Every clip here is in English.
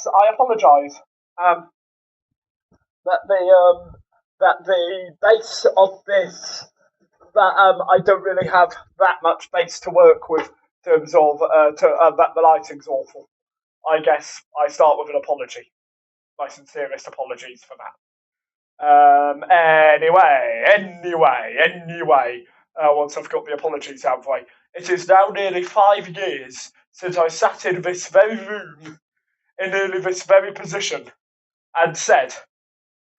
I apologise. Um, that the base of this that I don't really have that much base to work with in terms of that the lighting's awful. I guess I start with an apology. My sincerest apologies for that. Anyway. Once I've got the apologies out of the way, it is now nearly 5 years since I sat in this very room, in nearly this very position, and said,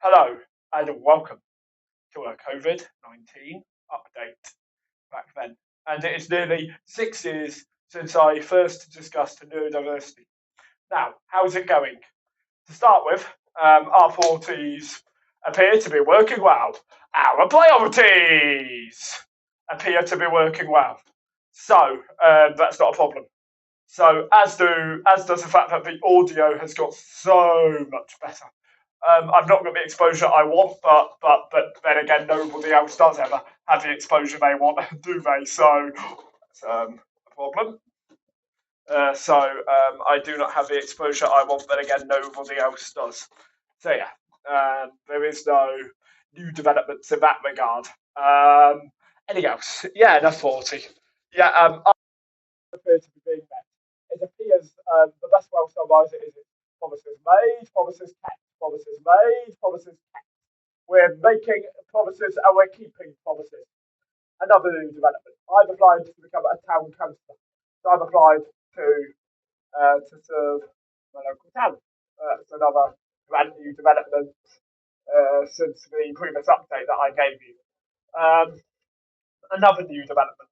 hello and welcome to a COVID-19 update back then. And it is nearly 6 years since I first discussed neurodiversity. Now, how's it going? To start with, our 40s appear to be working well. Our priorities appear to be working well. So, that's not a problem. So, as does the fact that the audio has got so much better. I've not got the exposure I want, but then again, nobody else does ever have the exposure they want, do they? So, that's a problem. I do not have the exposure I want, but again, nobody else does. So yeah, there is no new developments in that regard. Anything else? Yeah, enough 40. Yeah, I appear to be being met. It appears the best way to summarize it is promises made, promises kept, promises made, promises kept. We're making promises and we're keeping promises. Another new development. I've applied to become a town councillor. So I've applied to serve my local town. It's another brand new development since the previous update that I gave you. Another new development.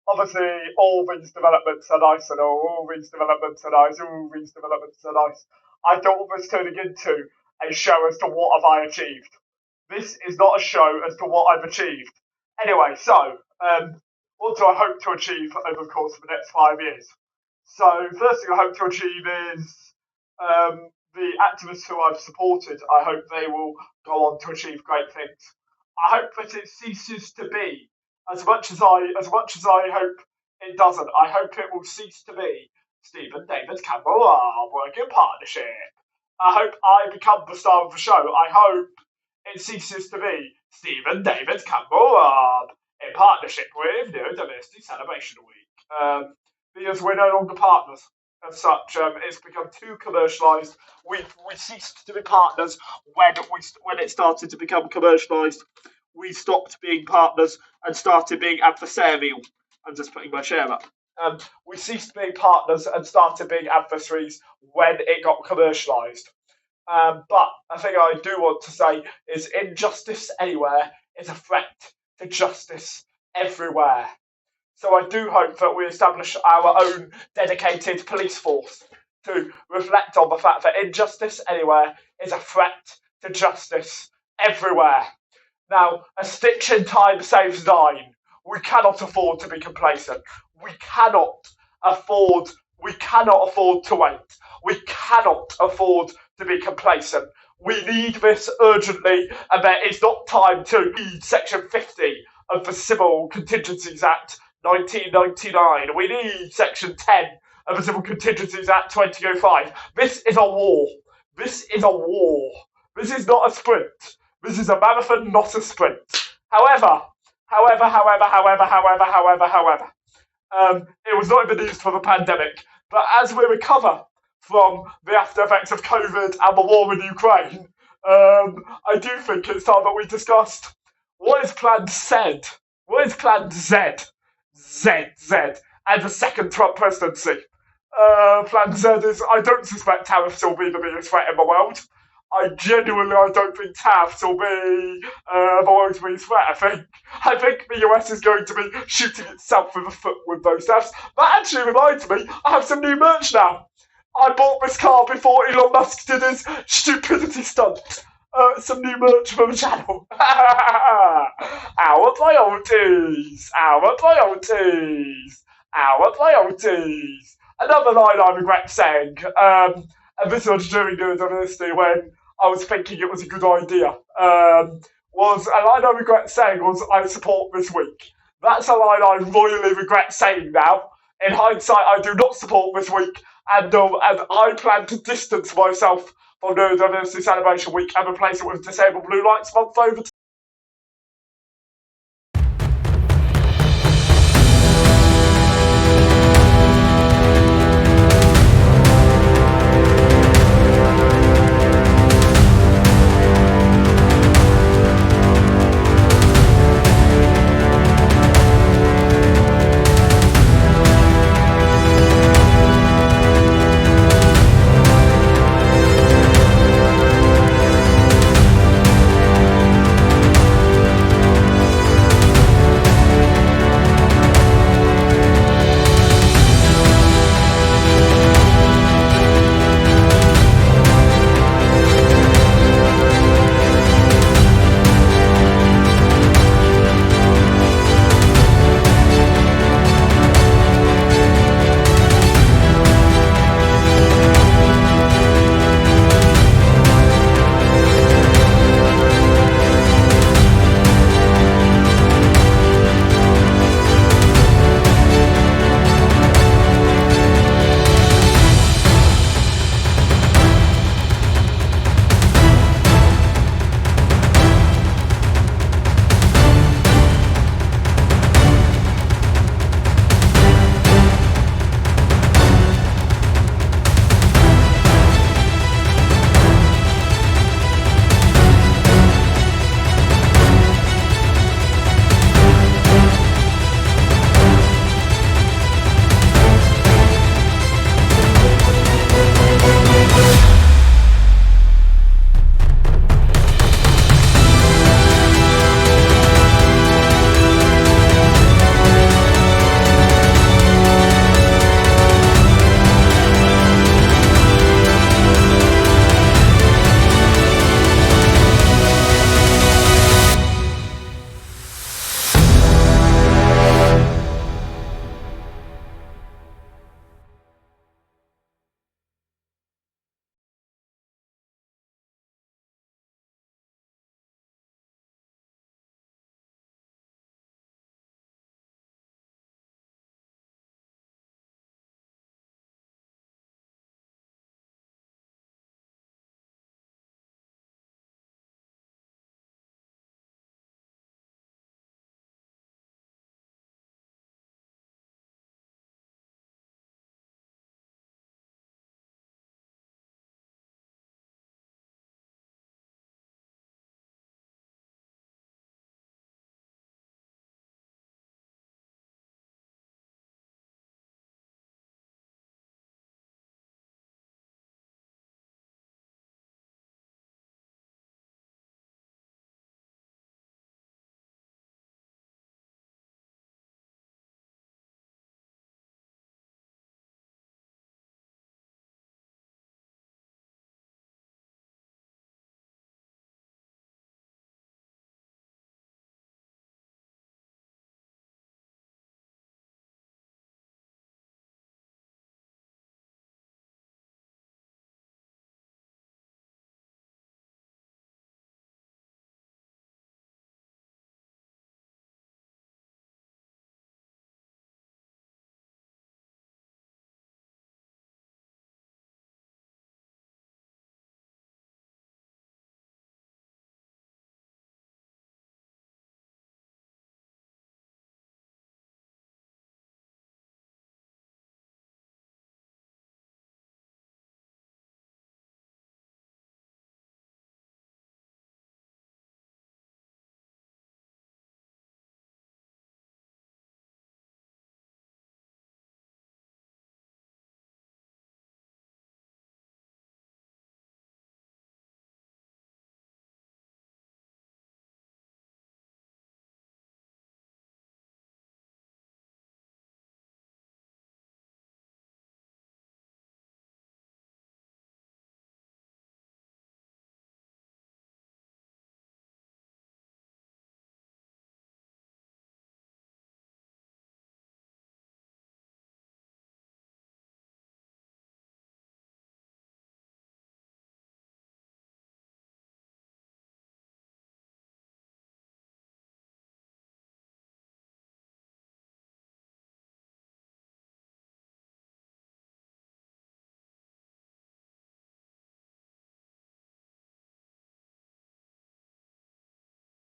Obviously, all these developments are nice and all these developments are nice, all these developments are nice. I thought this turning into a show as to what have I achieved. This is not a show as to what I've achieved. Anyway, so what do I hope to achieve over the course of the next 5 years? So, first thing I hope to achieve is the activists who I've supported. I hope they will go on to achieve great things. I hope that it ceases to be as much as I hope it doesn't. I hope it will cease to be Stephen David Campbell working partnership. I hope I become the star of the show. I hope it ceases to be Stephen David Campbell in partnership with Neurodiversity Celebration Week. Because we're no longer partners as such. It's become too commercialised. We ceased to be partners when it started to become commercialised. We stopped being partners and started being adversarial. I'm just putting my chair up. We ceased being partners and started being adversaries when it got commercialised. But a thing I do want to say is injustice anywhere is a threat to justice everywhere. So I do hope that we establish our own dedicated police force to reflect on the fact that injustice anywhere is a threat to justice everywhere. Now, a stitch in time saves 9. We cannot afford to be complacent. We cannot afford to wait. We cannot afford to be complacent. We need this urgently, and there is not time to read Section 50 of the Civil Contingencies Act 1999. We need Section 10 of the Civil Contingencies Act 2005. This is a war. This is a war. This is not a sprint. This is a marathon, not a sprint. However, it was not even used for the pandemic. But as we recover from the after effects of COVID and the war in Ukraine, I do think it's time that we discussed what is Plan Z? What is Plan Z? Z. And the second Trump presidency. Plan Z is, I don't suspect tariffs will be the biggest threat in the world. I don't think tariffs will be the world's biggest threat. I think the US is going to be shooting itself in the foot with those tariffs. That actually reminds me, I have some new merch now. I bought this car before Elon Musk did his stupidity stunt. Some new merch for the channel. Our priorities. Another line I regret saying, and this was during Neurodiversity when I was thinking it was a good idea, was a line I regret saying was, I support this week. That's a line I royally regret saying now. In hindsight, I do not support this week. and I plan to distance myself from Neurodiversity Celebration Week and replace it with Disabled Blue Lights Month over